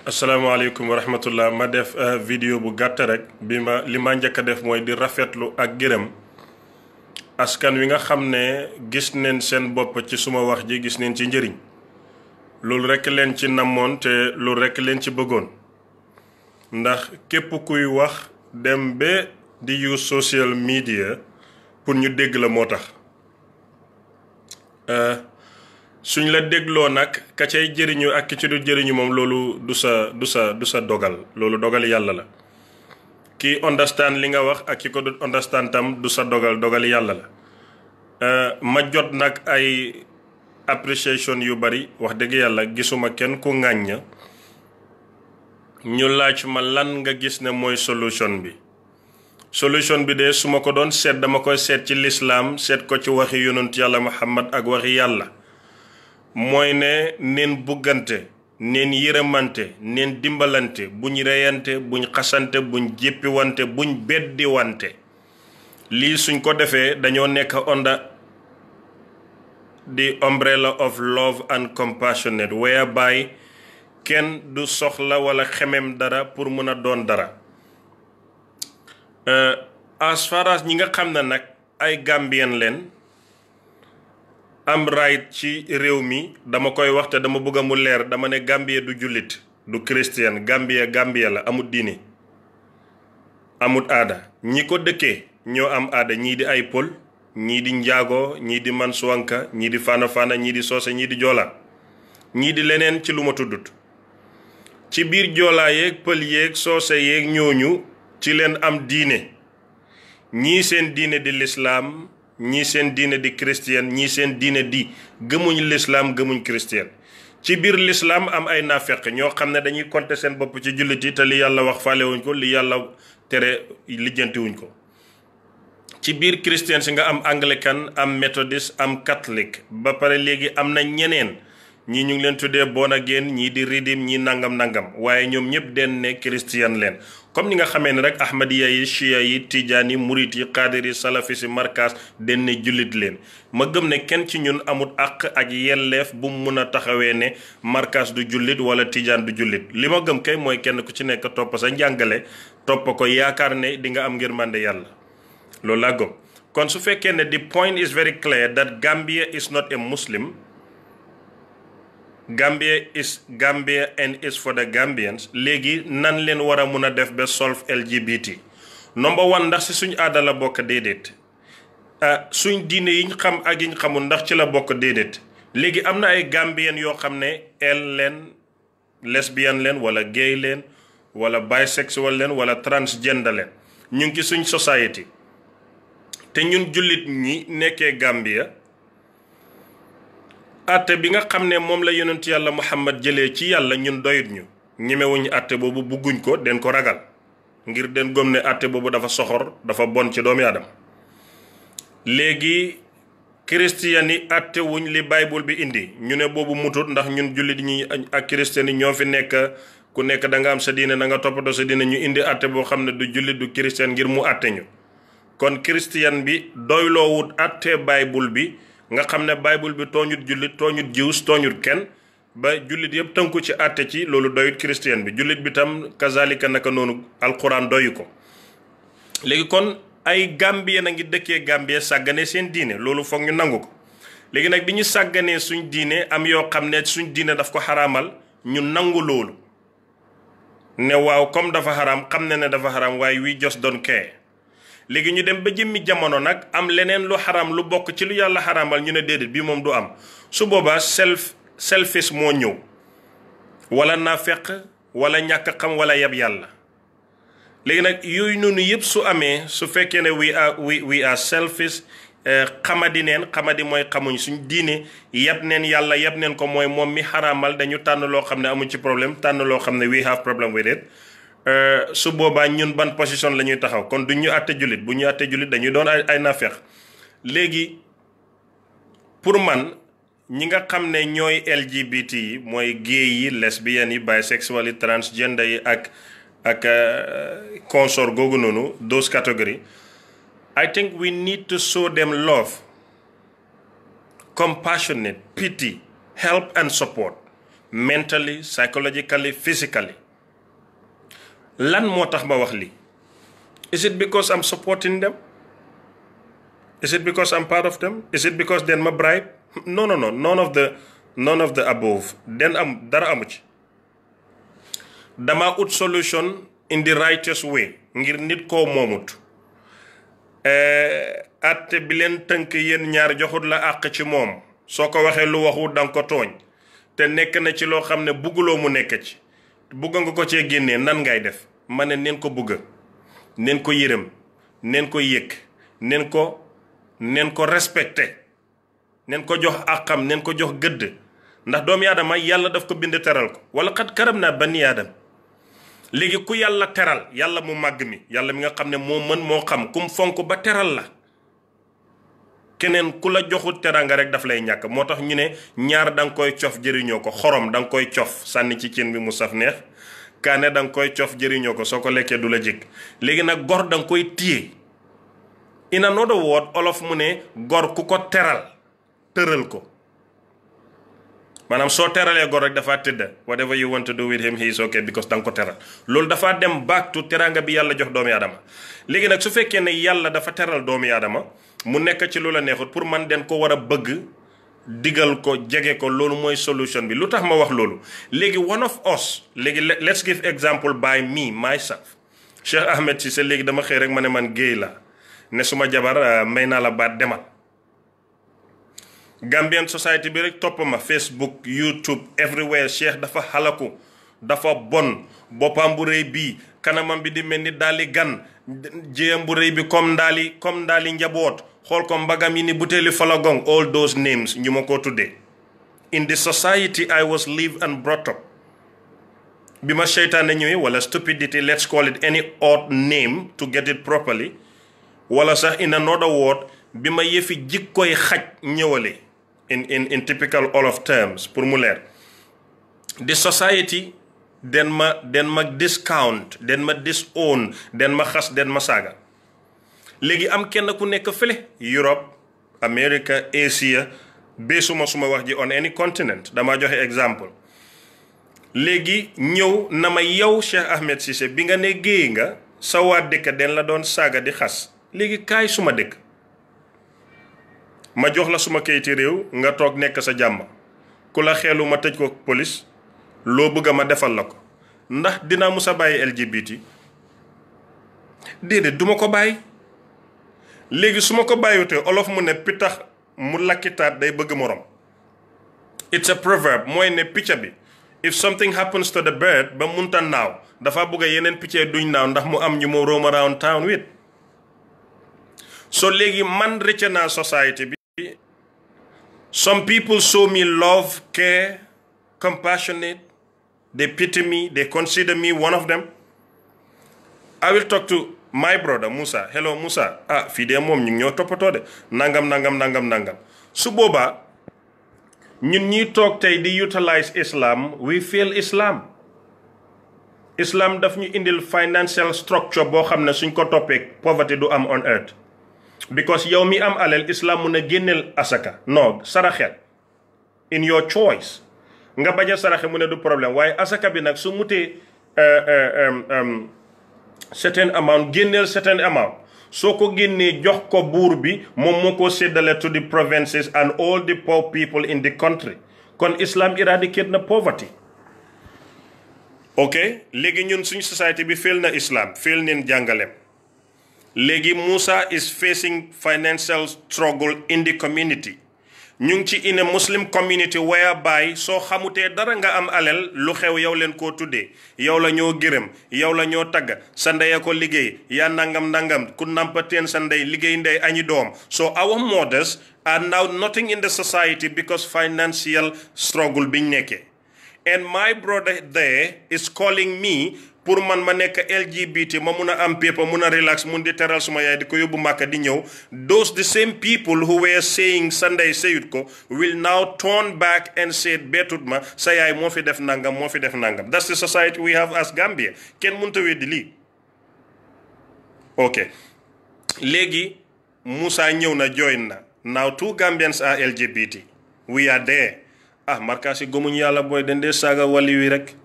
asalaamaaleykum wa rahmatullah ma def vidéo bu gàtt rek li ma njëkk a def mooy di rafetlu ak gërëm askan wi nga xam ne gis neen seen bopp ci suma wax ji gis neen ci njëriñ loolu rekk leen ci namoon te loolu rekk leen ci bëggoon ndax képp kuy wax dem ba di use social media pour ñu dégg la moo tax suñ la dégloo nag ka cay jëriñu ak ki ci du jëriñu moom loolu du sa dogal loolu dogal yàlla la ki understand li nga wax ak ki ko du understand tam du sa dogal yàlla la ma jot nag ay appreciation yu bari wax dëgg yàlla gisuma kenn ku ŋàññ ñu laaj ma lan nga gis ne mooy solution bi de su ma ko doon seet dama koy seet ci lislaam seet ko ci waxi yonent yàlla Muhammad ak waxi yàlla mooy ne neen buggante neen yërëmante neen dimbalante buñ reyante buñ xasante buñ jéppiwante buñ beddiwante lii suñ ko defee dañoo nekk under the umbrella of love and compassionate whereby kenn du soxla wala xemem dara pour mën a doon dara as far as ñi nga xam ne nag ay Gambien leen am right ci réew mi dama koy wax te dama bëgg mu leer dama ne Gambie du jullit du chrétien Gambie la amut diine amut aada ñi ko dëkkee ñoo am aada ñii di ay pël ñii di njaago ñii di mansuwanka ñii di fana ñii di soose ñii di joola ñii di leneen ci lu ma tuddut ci biir joolaa yeeg pël yeeg soose yeeg ñooñu ci leen am diine ñii seen diine di lislaam ñii seen diine di chrétien ñii seen diine di gëmuñ lislaam gëmuñ chrétien ci biir lislaam am ay naafeq ñoo xam ne dañuy compter seen bopp ci jullit yi te li yàlla wax faalewuñ ko li yàlla tere lijjantiwuñ ko ci biir chrétien si nga am anglican am méthodiste am catholique ba pare léegi am na ñeneen ñii ñu ngi leen tuddee born again ñii di redeem ñii nangam waaye ñoom ñëpp den ne chrétien leen comme ni nga xamee ne rek ahmadiya yi chia yi tijaan yi murit yi xaadir yi salafi si markaas den ne jullit leen ma gëm ne kenn ci ñun amul àq ak yelleef bu mu mun a taxawee ne markaas du jullit wala tijaan du jullit li ma gëm kay mooy kenn ku ci nekk topp sa njàngale topp ko yaakaar ne di nga am ngërmande yàlla loolu laa gëm kon su fekkee ne the point is very clear that Gambia is not a Muslim Gambia is Gambia and is for the Gambians léegi nan leen war a mun a def ba solve LGBT number one ndax si suñ aada la bokk déedéet suñ diine yiñ xam ak yiñ xamul ndax ci la bokk déedéet léegi am na ay Gambien yoo xam ne leen lesbian leen wala gay leen wala bisexual leen wala transgender leen ñu ngi ci suñ society te ñun jullit ñi nekkee Gambia atte bi nga xam ne moom la yonent yàlla Muhammad jëlee ci yàlla ñun doyut ñu ñemewuñu atte boobu bugguñ ko den ko ragal ngir den gëm ne atte boobu dafa soxor dafa bon ci doomi aadama léegi christian yi atte wuñ li bible bi indi ñu ne boobu mutut ndax ñun jullit ñi ak christian yi ñoo fi nekk ku nekk da nga am sa diine da nga toppatoo sa diine ñu indi atte boo xam ne du jullit du christian ngir mu atte ñu kon christian bi doyloowut atte bible bi nga xam ne bible bi tooñut jullit tooñut jiws tooñut kenn ba jullit yëpp tënku ci àtte ci loolu doyut chrétien bi jullit bi tam kazalika naka noonu alquran doyu ko léegi kon ay Gambien a ngi dëkkee Gambie sàggane seen diine loolu foog ñu nangu ko léegi nag bi ñu sàgganee suñ diine am yoo xam ne suñ diine daf ko xaraamal ñu nangu loolu ne waaw comme dafa xaraam xam ne dafa xaraam waaye we just don't care léegi ñu dem ba jëmmi jamono nag am leneen lu xaram lu bokk ci lu yàlla xaramal ñu ne déedéet bii moom du am su boobaa selfish moo ñëw wala naafeq wala ñàkk xam wala yab yàlla léegi nag yooyu noonu yëpp su amee su fekkee ne we are selfish xamadi mooy xamuñ suñ diine yab neen yàlla yab neen ko mooy moom mi xaramal dañu tànn loo xam ne amuñ ci problème tànn loo xam ne we have problem with it su boobaa ñun ban position la ñuy taxaw kon duñ ñu àtte jullit bu ñu àtte jullit dañuy doon ay naafeq léegi pour man ñi nga xam ne ñooy LGBT yi mooy gay yi lesbiennes yi bisexual yi transgender yi ak consort googu noonu those category I think we need to show them love compassionate pity help and support mentally, psychologically, physically. Lan moo tax ma wax lii? Is it because I'm supporting them? Is it because I'm part of them? Is it because den ma bribe? No. None of the above. Den am dara amu ci. Dama ut solution in the righteous way ngir nit koo moomut. Atte bi leen tënk yéen ñaar joxut la àq ci moom soo ko waxee lu waxu danga ko tooñ te nekk na ci loo xam ne bugguloo mu nekk ci bugga nga ko cee génnee nan ngay def ma ne neen ko bugga neen ko yërëm neen ko yëg neen ko respecté neen ko jox àqam neen ko jox gëdd ndax doomu aadama yàlla daf ko bind teral ko wala xat karam naa bani aadam léegi ku yàlla teral yàlla mu màgg mi yàlla mi nga xam ne moo mën moo xam kum fonk ba teral la keneen ku la joxut teranga rek daf lay ñàkk moo tax ñu ne ñaar da nga koy cof jëriñoo ko xorom da nga koy cof sànni ci cin bi mu saf neex kaane da nga koy cof jëriñoo ko soo ko lekkee du la jëkk léegi nag gor da nga koy téye in another word olof mu ne gor ku ko teral tëral ko maanaam soo teralee gor rek dafa tëdda whatever you want to do with him he is okay because da nga ko teral loolu dafa dem back to teranga bi yàlla jox doomi aadama léegi nag su fekkee ne yàlla dafa teral doomi aadama mu nekk ci lu la neexut pour man den ko war a bëgg digal ko jege ko loolu mooy solution bi lu tax ma wax loolu léegi one of us léegi let's give example by me myself Cheikh Ahmed Cissé léegi dama xëy rek ma ne man géey la ne suma jabar may naa la baat demal Gambian society bi rek topp ma Facebook YouTube everywhere Cheikh dafa xalaku dafa bon boppam bu rëy bii kanamam bi di mel ni daali gan jéyam bu rëy bi comme ndaali njaboot xool ko mbagam yi ni butéeli falagong all those names ñu ma ko tuddee in the society I was live and brought up bi ma seytaane ñëwee wala stupidity let's call it any odd name to get it properly wala sax in another word bi ma yëfi jikkoy xaj ñëwale in typical Wolof terms pour mu leer the society den ma discount den ma disown den ma xas den ma saaga léegi am kenn ku nekk fële Europe America Asia beesuma suma wax ji on any continent dama joxe exemple léegi ñëw na ma yow Cheikh Ahmed Cissé bi nga ne géey nga sa waa dëkk den la doon saaga di xas léegi kaay suma dëkk ma jox la suma kayiti réew nga toog nekk sa jàmm ku la xeelu ma tëj ko police loo bëgg ma defal la ko ndax dinaa musa bàyyi LGBT déedéet duma ko bàyyi léegi su ma ko bàyyiwutee olof mu ne pitax mu lakkitaat day bëgg morom it's a proverb mooy ne picca bi if something happens to the bird ba munta naaw dafa bëgg yeneen picce duñ naaw ndax mu am ñu mu roam around town with so léegi man rëcc naa society bi some people show me love care compassionate they pity me they consider me one of them I will talk to my brother Musa hello Musa fii de moom ñu ngi ñoo toppatoo de nangam su boobaa ñun ñuy toog tey di utilize Islam we fail Islam daf ñu indil financial structure boo xam ne suñ ko toppee poverty du am on earth because yow mi am alal Islam mun a génneel asaka non saraxel in your choice nga bañ a saraxe mu ne du problème waaye asaka bi nag su mutee certain amount génneel certain amount soo ko génnee jox ko buur bi moom moo ko séddale to the provinces and all the poor people in the country kon Islam eradicate na poverty ok léegi ñun suñ society bi fail na Islam fail neen jàngaleem léegi Musa is facing financial struggle in the community ñu ngi ci in a Muslim community whereby soo xamutee dara nga am alal lu xew yow leen koo tuddee yow la ñoo gërëm yow la ñoo tagg sa ndey a ko liggéey yaa nangam ku nampateen sa ndey liggéey ndey añi doom so our mothers are now nothing in the society because financial struggle biñ nekkee and my brother there is calling me pour man ma nekk LGBT ma mun a am paper mun a relax mun di teral suma yaay di ko yóbbu Màkka di ñëw those the same people who were saying Sunday sayut ko will now turn back and say beetut ma sa yaay moo fi def nangam that's the society we have as Gambia kenn mënta weddi lii ok léegi Musa ñëw na join na now 2 Gambians are LGBT we are there ah markaasi gëmuñ yàlla booy den dee saaga wali wi rek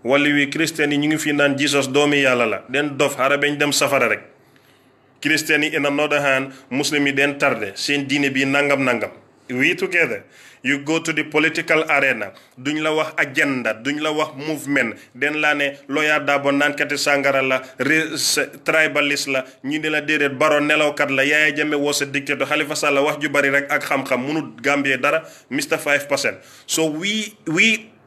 wali wi christian yi ñu ngi fi naan Jesus doomi yàlla la den dof xara bañ dem safara rek christian yi in another hand muslim yi den tarde seen diine bi nangam we together you go to the political arena duñ la wax agenda duñ la wax movement den laa ne Lawyer Darboe naankati sàngara la tribaliste la ñu ne la déedéet Barrow nelawkat la Yaya Jammeh was a dictator Halifa Sallah wax ju bari rek ak xam-xam mënut Gambie dara Mr 5%. So we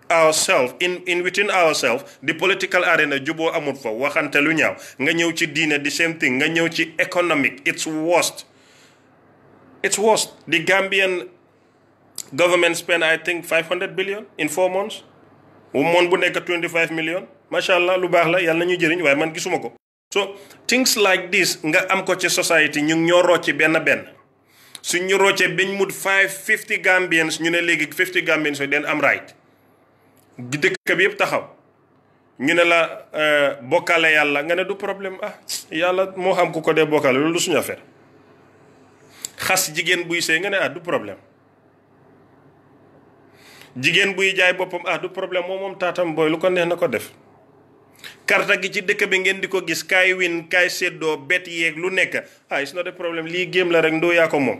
ourselves in within ourselves the political arena juboo amut fa waxante lu ñaaw nga ñëw ci diine the same thing nga ñëw ci economic it's worst. The Gambian government spent I think 500 billion in 4 months moon bu nekk 25 million macha allah lu baax la yàlla na ñuy jëriñ waaye man gisuma ko. So things like this nga am ko ci society ñu ngi ñoo rocci benn suñ ñu roccee bañ mut 50 Gambians ñu ne léegi 50 Gambians den am right dëkk bi yëpp taxaw ñu ne la bokkale yàlla nga ne du problème yàlla moo xam ku ko dee bokkale loolu du suñu affaire xas jigéen buy sëy nga ne du problème jigéen buy jaay boppam du problème moom taatam booy lu ko neex na ko def karta gi ci dëkk bi ngeen di ko gis kaay win kaay séddoo bet yeeg lu nekk it's not a problème lii géem la rek ndoo yaa ko moom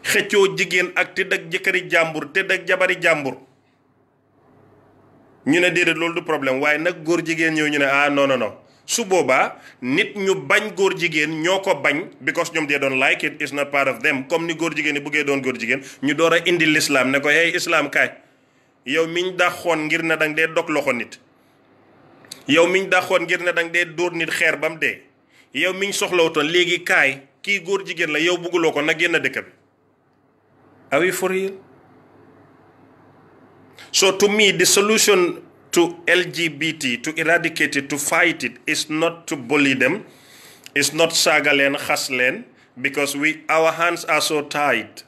xëccoo jigéen ak tëdd ak jëkkëri jàmbur tëdd ak jabari jàmbur ñu ne déedéet loolu du problème waaye nag góor jigéen ñëw ñu ne non su boobaa nit ñu bañ góor jigéen ñoo ko bañ because ñoom they don't like it is not part of them comme ni góor jigéen yi bëggee doon góor jigéen ñu door a indi l'islam ne ko hey islam kaay yow miñ daxoon ngir ne dang dee dog loxo nit yow miñ daxoon ngir ne dang dee dóor nit xeer ba mu dee yow miñ soxlawutoon léegi kaay kii góor jigéen la yow bëgguloo ko nag génn dëkk bi are we for real? So to me the solution to LGBT, to eradicate it, to fight it, is not to bully them, is not saaga leen xas leen because our hands are so tied.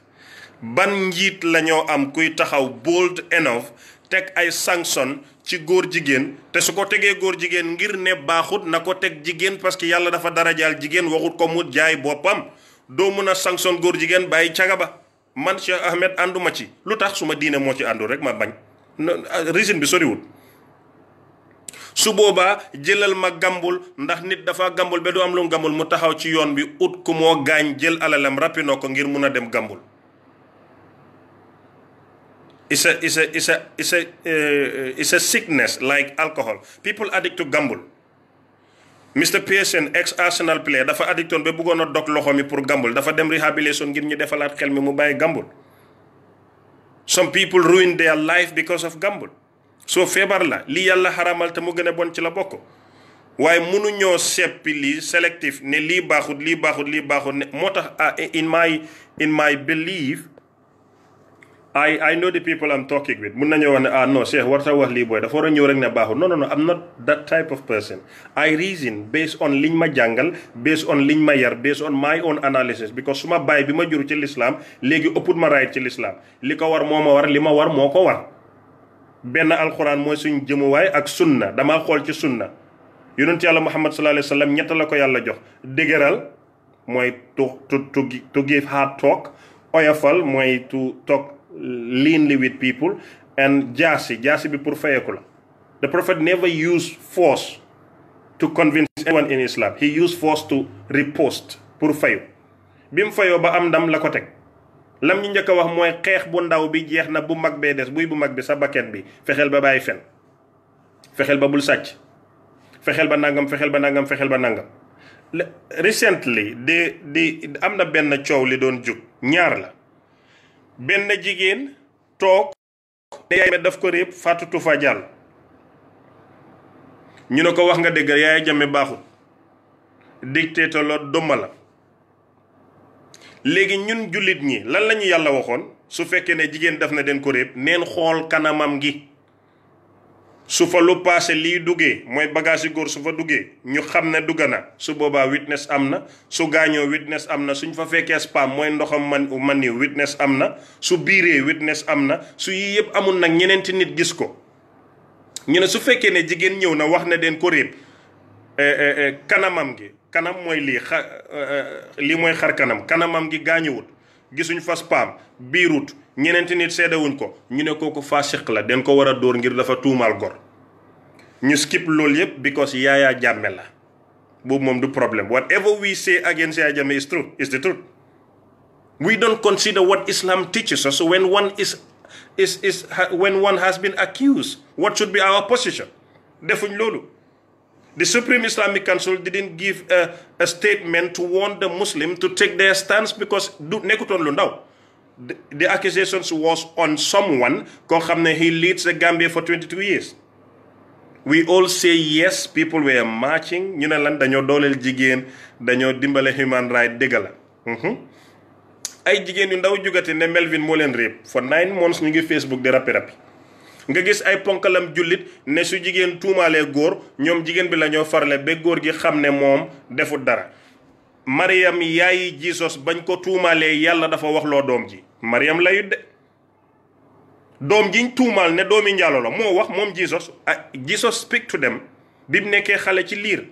Ban njiit la ñoo am kuy taxaw bold enough teg ay sanction ci góor jigéen te su ko tegee góor jigéen ngir ne baaxut na ko teg jigéen parce que yàlla dafa darajaal jigéen waxut ko mu jaay boppam doo mën a sanction góor jigéen bàyyi caga ba man Cheikh Ahmed ànduma ci lu tax suma diine moo ci àndul rek ma bañ reason bi soriwul su boobaa jëlal ma gambul ndax nit dafa gambul ba du am lu gambul mu taxaw ci yoon bi ut ku moo gaañ jël alalam rappinoo ko ngir mun a dem gambul it's a sickness like alcohol. People addict to gamble. Mr. Pearson ex-Arsenal player dafa addictoon ba bëggoon a dog loxo mi pour gamble dafa dem rehabilitation ngir ñu defalaat xel mi mu bàyyi gamble. Some people ruin their life because of gamble. So feebar la li yàlla xaramal te mu gën a bon ci la bokk waaye mënuñoo seppi lii sélectif ne lii baaxut ne moo tax in my belief I know the people I'm talking with mun nañoo wax ne non Cheikh warta wax lii booy dafa war a ñëw rek ne baaxut no I'm not that type of person. I reason based on liñ ma jàngal based on liñ ma yar based on my own analysis because suma baay bi ma jur ci l'islam léegi ëpput ma right ci l'islam li ko war moo ma war li ma war moo ko war benn alxuraan mooy suñ jëmuwaay ak sunna damaa xool ci sunna yonent yàlla Muhammad sallallahu alayhi wa sallam ñett la ko yàlla jox dëgëral mooy to give hard talk oyofal mooy to talk leanly with people and jaasi bi pour fayeku la. The Prophet never used force to convince anyone in Islam. He used force to riposte pour fayu bi mu fayoo ba am ndam la ko teg lam ñu njëkk a wax mooy xeex bu ndaw bi jeex na bu mag bee des buy bu mag bi sa bakken bi fexeel ba bàyyi fen fexeel ba bul sàcc fexeel ba nangam recently di am na benn coow li doon jóg ñaar la benn jigéen toog ne Yaya daf ko réeb Fatou Toufa Diallo ñu ne ko wax nga dëgg Yaya Jammeh baaxul dictateur la duma la léegi ñun jullit ñi lan la ñu yàlla waxoon su fekkee ne jigéen daf na den ko réeb neen xool kanamam gi su fa lu paase lii duggee mooy bagage yi góor su fa duggee ñu xam ne dugg na su boobaa witness am na su gaañoo witness am na suñ fa fekkee spam mooy ndoxam man ni witness am na su biiree witness am na su yii yëpp amul nag ñeneenti nit gis ko ñu ne su fekkee ne jigéen ñëw na wax na den ko réeb kanamam gi kanam mooy lii mooy xar kanamam gi gaañuwut gisuñ fa spam biirut ñeneenti nit seedewuñ ko ñu ne kooku faasiq la den ko war a dóor ngir dafa tuumaal gor ñu skip loolu yépp because Yaya Jammeh la boobu moom du problème. Whatever we say against Yaya Jammeh is true, is the truth. We don't consider what Islam teaches us when one when one has been accused. What should be our position? Defuñ loolu. The Supreme Islamic Council didn't give a statement to warn the Muslim to take their stance because nekkutoon lu ndaw. The accusations was on someone koo xam ne he leads the Gambia for 22 years. We all say yes, people were marching ñu ne lan dañoo dooleel jigéen dañoo dimbale human right dëgg la. Ay jigéen yu ndaw jugate ne Melvin moo leen réeb for 9 months ñu ngi Facebook di rapi nga gis ay ponkalam jullit ne su jigéen tuumaalee góor ñoom jigéen bi la ñoo farle ba góor gi xam ne moom defut dara. Mariam yaayi Jesus bañ ko tuumaalee yàlla dafa wax loo doom ji Mariam layut de doom jiñ tuumaal ne doomi njaalo la moo wax moom Jesus speak to them bi mu nekkee xale ci liir.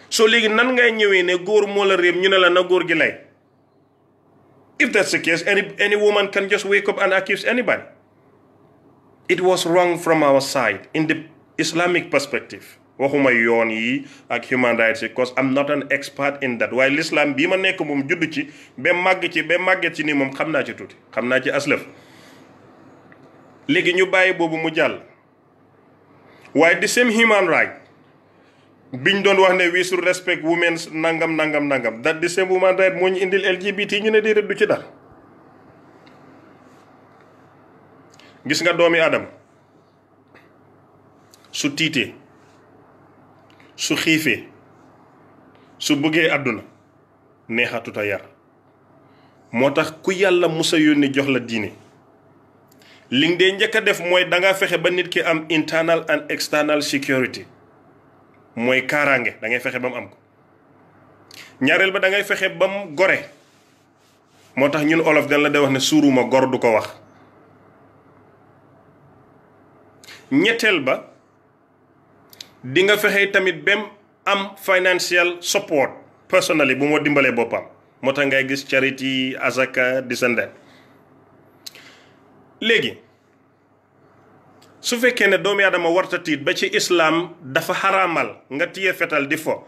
So léegi nan ngay ñëwee ne góor moo la réeb ñu ne la na góor gi lay. If that's the case, any woman can just wake up and accuse anybody. It was wrong from our side in the Islamic perspective. Waxuma yoon yi ak human rights because I'm not an expert in that. Waaye l'islam bii ma nekk moom judd ci ba màgget ci nii moom xam naa ci tuuti xam naa ci aslëf. Léegi ñu bàyyi boobu mu jàll. Waaye the same human right biñ doon wax ne we should respect women's nangam that the same woman right moo ñu indil LGBT ñu ne déedéet du ci dara. Gis nga doomi Adam su tiitee su xiifee su bëggee àdduna neexatuta yar moo tax ku yàlla musa yónni jox la diine li nga dee njëkk a def mooy danga fexe ba nit ki am internal and external security mooy kaaraange da ngay fexe ba mu am ko ñaareel ba da ngay fexe ba mu gore moo tax ñun olof dañ la de wax ne suuruma gor du ko wax. ñetteel ba di nga fexe tamit bem am financial support personally bu moo dimbalee boppam moo tax ngay gis charity azaka descendant. Léegi su fekkee ne doomu aadama warta tiit ba ci islam dafa xaraamal nga tiye fetal di fo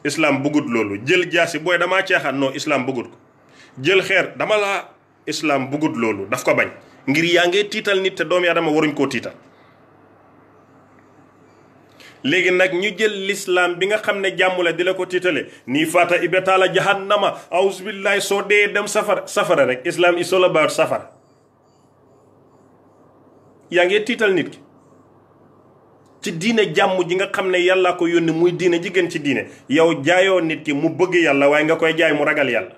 islam bëggut loolu jël jaasi booy damaa caaxaan non islam bëggut ko jël xeer dama la islam bëggut loolu daf ko bañ ngir yaa ngee tiital nit te doomu aadama waruñ koo tiital. léegi nag ñu jël l'islam bi nga xam ne jàmm la di la ko tiitale nii faata ibetaala jahannama ausbillahi soo dee dem safara rek islam is all about safara. yaa ngee tiital nit ki ci diine jàmm ji nga xam ne yàlla ko yónni muy diine ji gën ci diine yow jaayoo nit ki mu bëgg yàlla waaye nga koy jaay mu ragal yàlla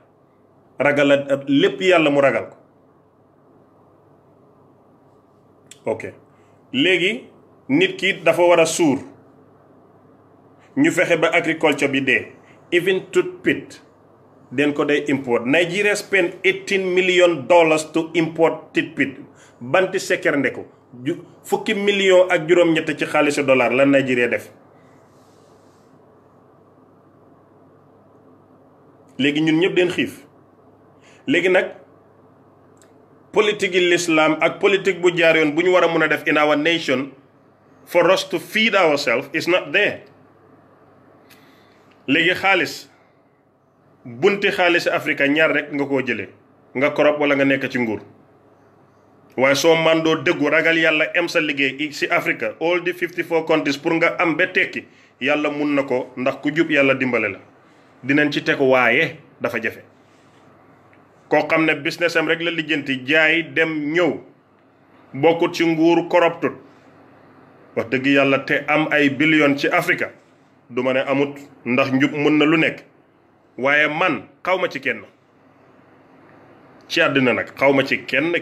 ragal lépp yàlla mu ragal ko. ok léegi nit ki dafa war a suur ñu fexe ba agriculture bi dee even toothpick den ko day import. Nigeria spend $18 million to import toothpick banti seker ndeko fukki million ak juróom-ñett ci xaalisu dollar la Nigeria def. léegi ñun ñëpp den xiif léegi nag politique yi l'islam ak politique bu jaar yoon bu ñu war a mën a def in our nation for us to feed ourselves is not there. léegi xaalis bunti xaalis Afrique ñaar rek nga koo jëlee nga korop wala nga nekk ci nguur waaye soo mandoo dëggu ragal yàlla em sa liggéey ci Afrique all the 54 countries pour nga am ba tekki yàlla mun na ko ndax ku jub yàlla dimbale la dinañ ci teg waaye dafa jafe. koo xam ne business am rek la lijjanti jaay dem ñëw bokkut ci nguur koroptut wax dëgg yàlla te am ay billion ci Afrique du ma ne amut ndax njub mën na lu nekk waaye man xawma ci kenn ci àddina nag xawma ci kenn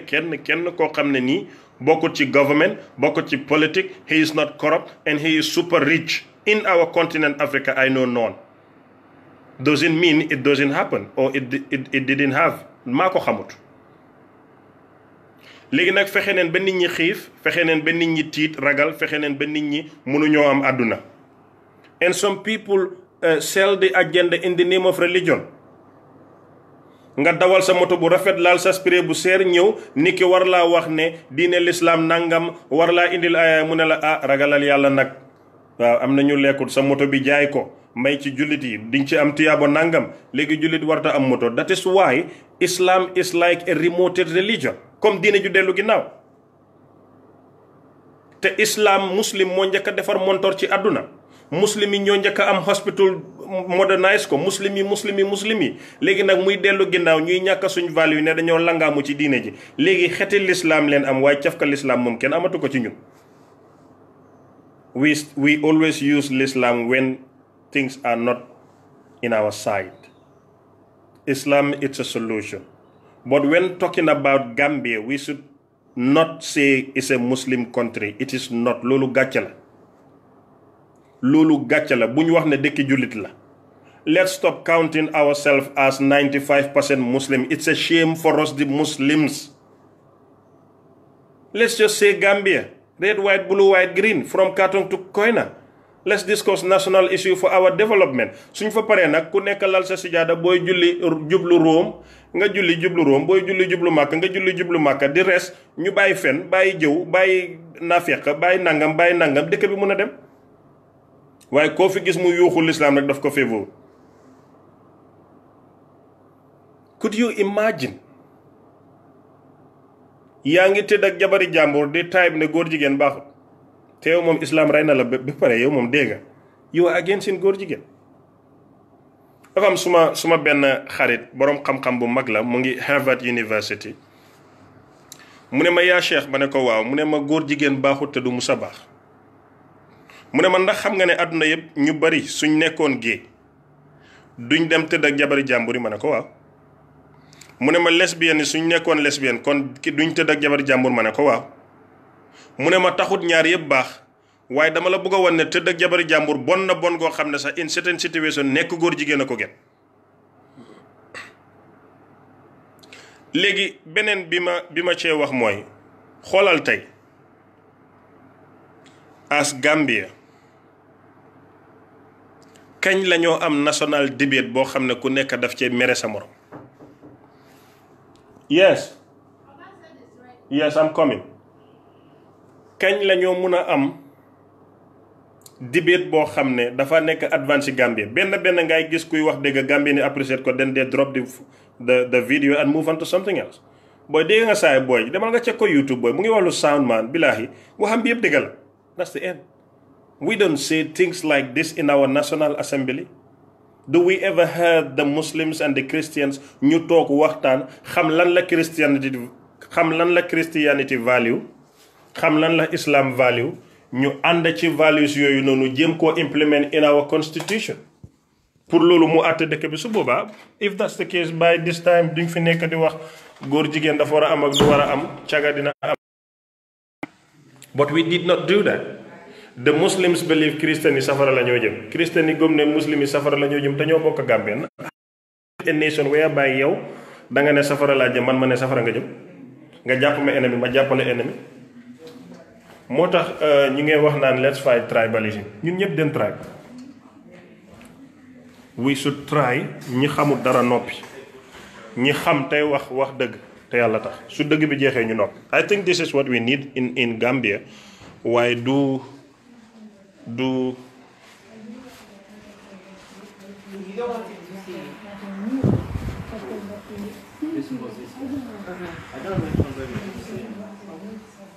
koo xam ne nii bokkut ci government bokkut ci politique he is not corrupt and he is super rich in our continent Africa. I know none. Doesn't mean it doesn't happen or it didn't have. maa ko xamut. léegi nag fexe neen ba nit ñi xiif fexe neen ba nit ñi tiit ragal fexe neen ba nit ñi mënuñoo am àdduna. And some people sell the agenda in the name of religion. nga dawal sa moto bu rafet laal sa spray bu seer ñëw nit ki war laa wax ne diine lislaam nangam war laa indil ay mu ne la ragalal yàlla nag waaw am na ñu lekkut sa moto bi jaay ko may ci jullit yi diñ ci am tiyaabo nangam léegi jullit warta am moto. That is why Islam is like a remote religion comme diine ju dellu ginnaaw te islam muslim moo njëkk a defar montor ci àdduna muslim yi ñoo njëkk a am hospital modernize ko muslim yi léegi nag muy dellu ginnaaw ñuy ñàkk suñ value ne dañoo langaamu ci diine ji léegi xeti lislaam leen am waaye cafka lislaam moom kenn amatu ko ci ñun. We always use l'islam when things are not in our side. Islam, it's a solution. But when talking about Gambia, we should not say it's a Muslim country. It is not. Loolu gàcce la. Loolu gàcce la bu ñu wax ne dëkki jullit la. Let's stop counting ourselves as 95% Muslim. It's a shame for us, the Muslims. Let's just say Gambia. Red, white, blue, white, green. From Katong to Koina. Let's discuss national issue for our development. Suñ fa paree nag ku nekk lal sa sijaada booy julli jublu Rome nga julli jublu Rome booy julli jublu Màkka nga julli jublu Màkka di res ñu bàyyi fen bàyyi jëw bàyyi naafeq bàyyi nangam dëkk bi mun a dem waaye koo fi gis mu yuuxu lislaam rek daf ko févoo. Could you imagine yaa ngi tëdd ak jabari jàmbur di taayib ne góor jigéen baaxut te yow moom islam rey na la ba pare yow moom dégg nga yow against seen góor jigéen. dafa am suma benn xarit boroom xam-xam bu mag la mu ngi Harvard University mu ne ma yaa Cheikh ma ne ko waaw mu ne ma góor jigéen baaxut te du musa baax mu ne ma ndax xam nga ne àdduna yëpp ñu bari suñ nekkoon géey duñ dem tëdd ak jabari jàmbur yi ma ne ko waaw mu ne ma lesbienne yi suñ nekkoon lesbienne kon ki duñ tëdd ak jabari jàmbur ma ne ko waaw mu ne ma taxut ñaar yëpp baax waaye dama la bëgg a wan ne tëdd ak jabari jàmbur bon na bon goo xam ne sax in certain situation nekk góor jigéen a ko gën. léegi beneen bi ma cee wax mooy xoolal tey as Gambia kañ la ñoo am national debate boo xam ne ku nekk daf cee mere sa morom. yes I'm coming. kañ la ñoo mun a am debate boo xam ne dafa nekk advance ci Gambia benn ngay gis kuy wax dëgg Gambia ni appreciate ko then they drop the video and move on to something else. booy dégg nga saay booy demal nga check ko YouTube booy mu ngi wax lu sound man bilaahi waxam bi yëpp dëgg la. That's the end. We don't say things like this in our National Assembly. Do we ever heard the Muslims and the Christians ñu toog waxtaan xam lan la Christianity value xam lan la Islam value ñu ànd ci values yooyu noonu jéem koo implement in our constitution pour loolu mu àtte dëkk bi su boobaa if that's the case by this time duñ fi nekk di wax góor jigéen dafa war a am ak du war a am caga dina am. But we did not do that. The Muslims believe Christian yi safara la ñoo jëm Christian yi gëm ne Muslim yi safara la ñoo jëm te ñoo bokk Gambia. A nation whereby yow da nga ne safara laa jëm man ma ne safara nga jëm nga jàpp ma ennemi ma jàpp la ennemi. moo tax ñu ngeen wax naan let's fight tribalism ñun ñëpp den tribe. We should try ñi xamul dara noppi ñi xam tey wax dëgg te yàlla tax su dëgg bi jeexee ñu noppi. I think this is what we need in Gambia waaye du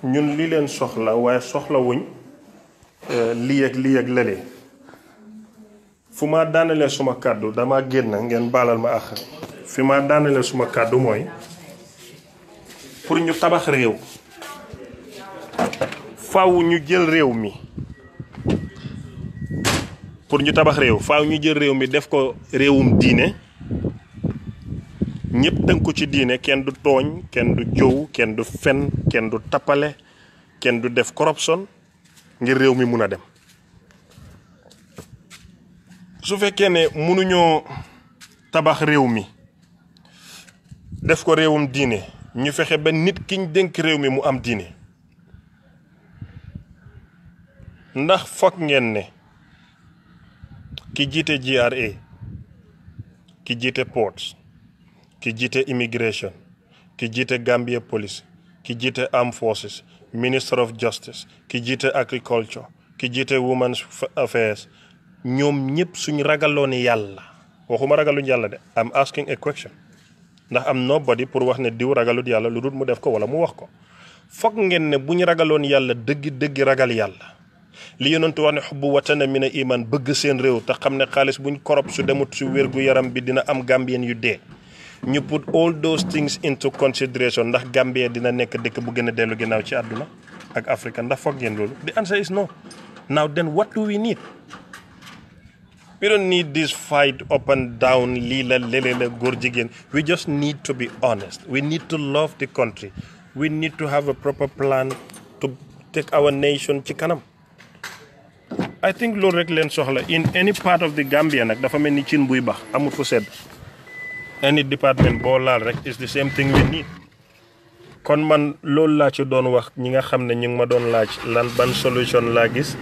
ñun li leen soxla waaye soxla wuñ lii ak lële fu ma daanalee suma kàddu dama génn ngeen baalal ma ak fi ma daanalee suma kàddu mooy pour ñu tabax réew faaw ñu jël réew mi faaw ñu jël réew mi def ko réewum diine ñëpp tënku ci diine kenn du tooñ kenn du jëw kenn du fen kenn du tappale kenn du def corruption ngir réew mi mun a dem. su fekkee ne mënuñoo tabax réew mi def ko réewum diine ñu fexe ba nit kiñ dénk réew mi mu am diine ndax foog ngeen ne ki jiite GRA ki jiite ports ki jiite immigration, ki jiite Gambia police, ki jiite armed forces, minister of justice, ki jiite agriculture, ki jiite women's affairs ñoom ñëpp suñ ragaloon yàlla waxuma ragaluñ yàlla de I'm asking a question ndax am nobody pour wax ne diw ragalut yàlla lu dul mu def ko wala mu wax ko foog ngeen ne bu ñu ragaloon yàlla dëgg ragal yàlla li yonentu wax ne xubbu watana mina iman bëgg seen réew te xam ne xaalis buñ korop su demut si wérgu yaram bi dina am Gambien yu dee ñu put all those things into consideration ndax Gambia dina nekk dëkk bu gën a dellu ginnaaw ci àdduna ak Africa ndax foog ngeen loolu the answer is no. Now then what do we need? We don't need this fight up and down lila lelele góor jigéen. We just need to be honest. We need to love the country. We need to have a proper plan to take our nation ci kanam. I think loolu rek leen soxla in any part of the Gambia nag dafa mel ni cin buy bax amul fu sedd. Any department boo laal rek is the same thing we need. kon man loolu laa ci doon wax ñi nga xam ne ñu ngi ma doon laaj lan ban solution laa gis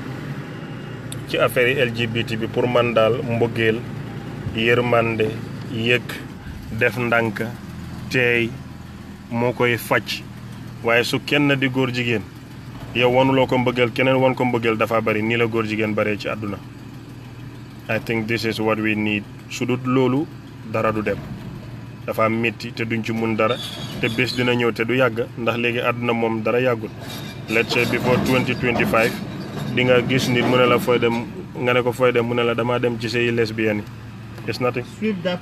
ci affaire yi LGBT bi pour man daal mbëggeel yërmande yëg def ndànk teey moo koy faj waaye su kenn di góor jigéen yow wanuloo ko mbëggeel keneen wan ko mbëggeel dafa bari nii la góor jigéen baree ci àdduna I think this is what we need su dut loolu dara du dem dafa métti te duñ ci mun dara te bés dina ñëw te du yàgg ndax léegi àdduna moom dara yàggul let's say before 2025 di nga gis nit mu ne la fooy dem nga ne ko fooy dem mu ne la damaa dem ci sëyi lesbienne yi it's nothing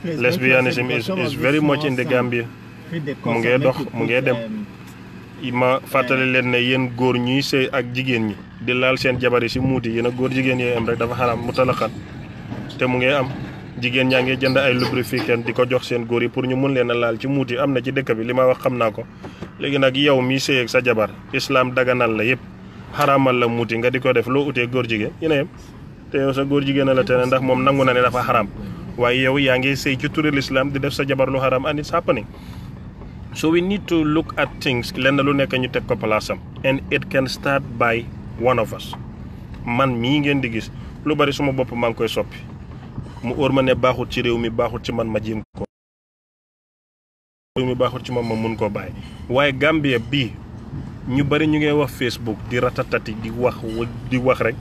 lesbianism is very much in the Gambia mu ngee dox mu ngee dem ma fàttali leen ne yéen góor ñuy sëy ak jigéen ñi di laal seen jabar yi si muuti yéen a góor jigéen yooyu am rek dafa xaram mu talaxan te mu ngee am jigéen ñaa ngi jënd ay lubrifiant di ko jox seen góor yi pour ñu mun leen a laal ci muuti am na ci dëkk bi li ma wax xam naa ko léegi nag yow mi sëy ak sa jabar islam daganal la yëpp xaraamal la muuti nga di ko def loo utee góor jigéen ñu ne yem te yow sa góor jigéen la te ne ndax moom nangu na ne dafa xaraam waaye yow yaa ngi sëy ci turi l'islam di def sa jabar lu xaraam and it's happening so we need to look at things lenn lu nekk ñu teg ko palaasam and it can start by one of us man mii ngeen di gis lu bari suma bopp maa ngi koy soppi mu óor ma ne baaxut ci réew mi baaxut ci man ma jéem ko réew mi baaxut ci man ma mun koo bàyyi waaye Gambia bii ñu bari ñu ngay wax Facebook di ratatati di wax rek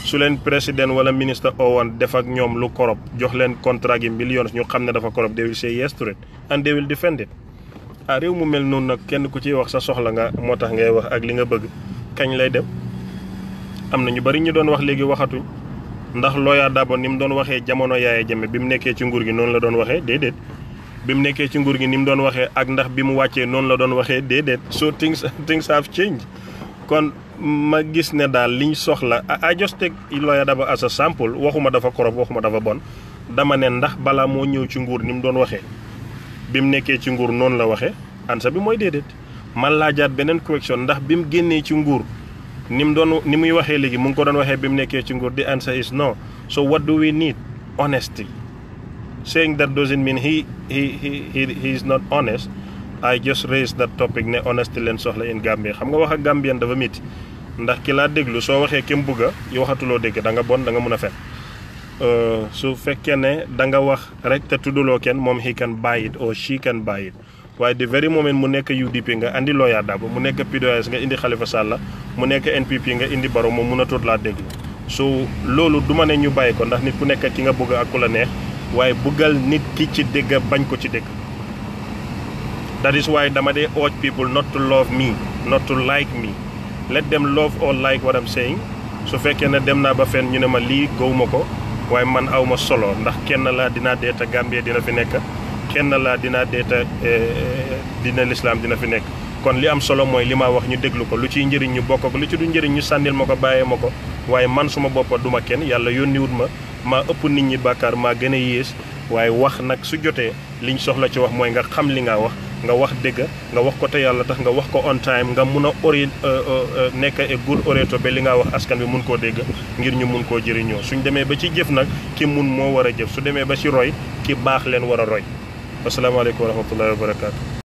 su leen président wala ministre owan def ak ñoom lu korop jox leen contrat gi millions ñu xam ne dafa korop they will say yes to it and they will defend it réew mu mel noonu nag kenn ku ciy wax sa soxla nga moo tax ngay wax ak li nga bëgg kañ lay dem am na ñu bari ñu doon wax léegi waxatuñ ndax Lawyer Darboe ni mu doon waxee jamono Yaya Jammeh bi mu nekkee ci nguur gi noonu la doon waxee déedéet bi mu nekkee ci nguur gi ni mu doon waxee ak ndax bi mu wàccee noonu la doon waxee déedéet so things have changed kon ma gis ne daal liñ soxla I just take Lawyer Darboe as a sample waxuma dafa korop waxuma dafa bon dama ne ndax balaa moo ñëw ci nguur ni mu doon waxee bi mu nekkee ci nguur noonu la waxee ansa bi mooy déedéet man laajaat beneen question ndax bi mu génnee ci nguur ni muy waxee léegi mu ngi ko doon waxee bi mu nekkee ci nguur the answer is no so what do we need honesty saying that doesn't mean he is not honest I just raised that topic ne honesty leen soxla in Gambia xam nga wax ak Gambien dafa métti ndax ki laa déglu soo waxee ki mu bugga yi waxatuloo dégg da nga bon da nga mun a fen su fekkee ne da nga wax rek te tudduloo kenn moom he can buy it or she can buy it waaye the very moment mu nekk UDP nga andi Lawyer Darboe mu nekk PDOIS nga indi Halifa Sallah mu nekk NPP nga indi Barrow moom mun a tuut laa déglu so loolu du ma ne ñu bàyyi ko ndax nit ku nekk ki nga bëgg ak ku la neex waaye bëggal nit ki ci dégg bañ ko ci dégg that is why dama dee urge people not to love me not to like me let them love or like what I'm saying su fekkee ne dem naa ba fenn ñu ne ma lii gëwuma ko waaye man awma solo ndax kenn laa dinaa deeta Gambie dina fi nekk kenn laa dinaa deeta dina l'islam dina fi nekk kon li am solo mooy li ma wax ñu déglu ko lu ciy njëriñ ñu bokk ko lu ci du njëriñ ñu sànnil ma ko bàyyee ma ko waaye man suma boppa duma kenn yàlla yónniwut ma maa ëpp nit ñi bàkkaar maa gën a yées waaye wax nag su jotee liñ soxla ci wax mooy nga xam li nga wax dëgg nga wax ko te yàlla tax nga wax ko on time nga mun a nekk a good orator ba li nga wax askan bi mun koo dégg ngir ñu mun koo jëriñoo suñ demee ba ci jëf nag ki mun moo war a jëf su demee ba ci roy ki baax leen war a roy asalaamaaleykum wa rahmatullahi wa barakaatu